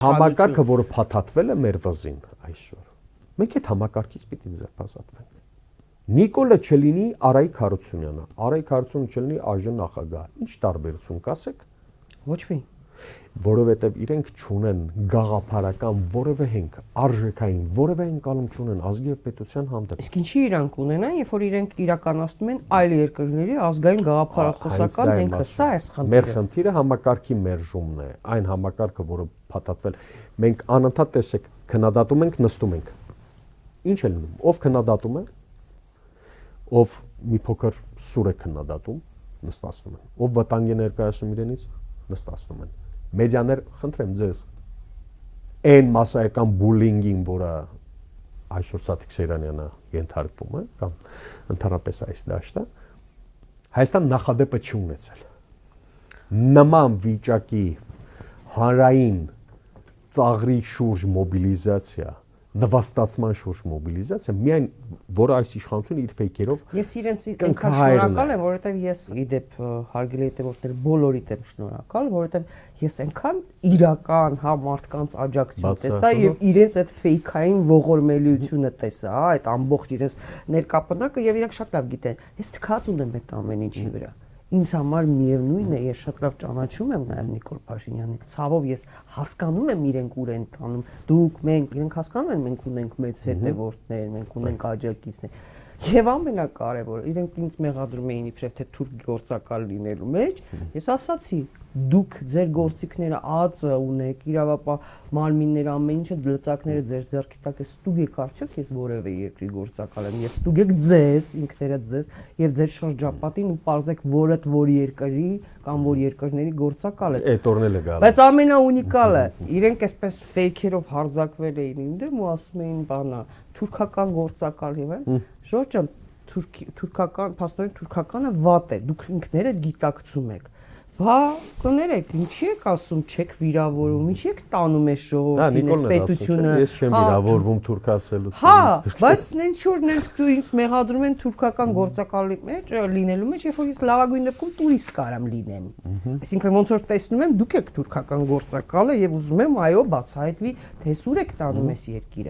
Համակարգը, որը փաթաթվել է մեր վզին այսօր, մենք այդ համակարգից պիտի ձերբազատվենք։ Նիկոլը չլինի Արայիկ Հարությունյանը, Արայիկ Հարությունը չլինի ԱԺ նախագահը։ Ինչ տարբերություն կասեք։ Ոչ մի։ Որովհետև իրենք չունեն գաղափարական որևէ հենք, արժեքային որևէ ընկալում չունեն ազգի եւ պետության հանդեպ։ Իսկ ինչի իրանք ունենան, երբ որ իրենք իրականացնում են այլ երկրների ազգային գաղափարախոսական հենքը, սա է խնդիրը։ Մեր խնդիրը համակարգի մերժումն է, այն համակարգը, որը փաթաթվել։ Մենք անընդհատ տեսեք, քննադատում ենք, նստում ենք։ Ինչ է լինում։ Ով քննադատում է, ով մի փոքր սուր է քննադատում, նստացնում են։ Ով վտանգ է ներկայացնում իրենից, նստացնում են։ Մեդիաներ, խնդրեմ ձեզ, այն մասսայական բուլինգին, որը այսօր Սաթիկ Սեյրանյանը ենթարկվում է, կամ ընդհանրապես այս դաշտը, Հայաստան նախադեպը չի ունեցել։ Նման վիճակի հանրային ծաղրի շուրջ մոբիլիզացիա, նվաստացման շուրջ մոբիլիզացիա, միայն որը այս իշխանությունը իր ֆեյքերով Ես իրենց այնքան շնորհակալ եմ, որովհետև ես իդեպ հարգելի հետևորդներ բոլորիդ եմ շնորհակալ, որովհետև ես այնքան իրական մարդկանց աջակցություն տեսա եւ իրենց այդ ֆեյքային ողորմելիությունը տեսա, այդ ամբողջ իրենց ներկապնակը եւ իրենք շատ լավ գիտեն։ Ես թքած ունեմ այդ ամեն ինչի վրա։ Ինձ համար միևնույն է, ես շատ լավ ճանաչում եմ նաև Նիկոլ Փաշինյանին։ Ցավով ես հասկանում եմ իրենք ուր են տանում։ Դուք, մենք, իրենք հասկանում են, մենք ունենք մեծ հետևորդներ, մենք ունենք աջակիցներ։ Եվ ամենակարևորը, իրենք ինձ մեղադրում էին իբրև թե թուրք գործակալ լինելու մեջ, ես ասացի, դուք ձեր գործիքները ԱԾ ունեք, իրավապահ մարմիններ, ամեն ինչը լծակները ձեր ձեռքի տակ է, ստուգեք արդյոք ես որևէ երկրի գործակալ եմ, եւ ստուգեք ձեզ, ինքներդ ձեզ եւ ձեր շրջապատին ու պարզեք որ երկրի կամ որ երկրների գործակալ եք։ Այդ օրն էլ է գալու։ Բայց ամենաունիկալը, իրենք այսպես ֆեյքերով հարձակվել էին իմ դեմ ու ասում էին բանա, թուրքական գործակալ եւ այլ։ Ժորժ ջան, թուրքական, փաստորեն թուրքականը վատ է, դուք ինքներդ գիտակցում եք։ Բա կներեք, ինչի եք ասում, չեք վիրավորում, ինչի եք տանում այս ժողովրդին, այս պետությունը։ Ես չեմ վիրավորվում թուրք ասելուց։ Հա, բայց նենց շուտ նենց դու ինձ մեղադրում են թուրքական գործակալի մեջ լինելու մեջ, երբ որ ես լավագույն դեպքում տուրիստ կարամ լինեմ։ Այսինքն ոնց որ տեսնում եմ, դուք եք թուրքական գործակալը եւ ուզում եմ այո բացահայտվի, թե սուր եք տանում այս երկիրը։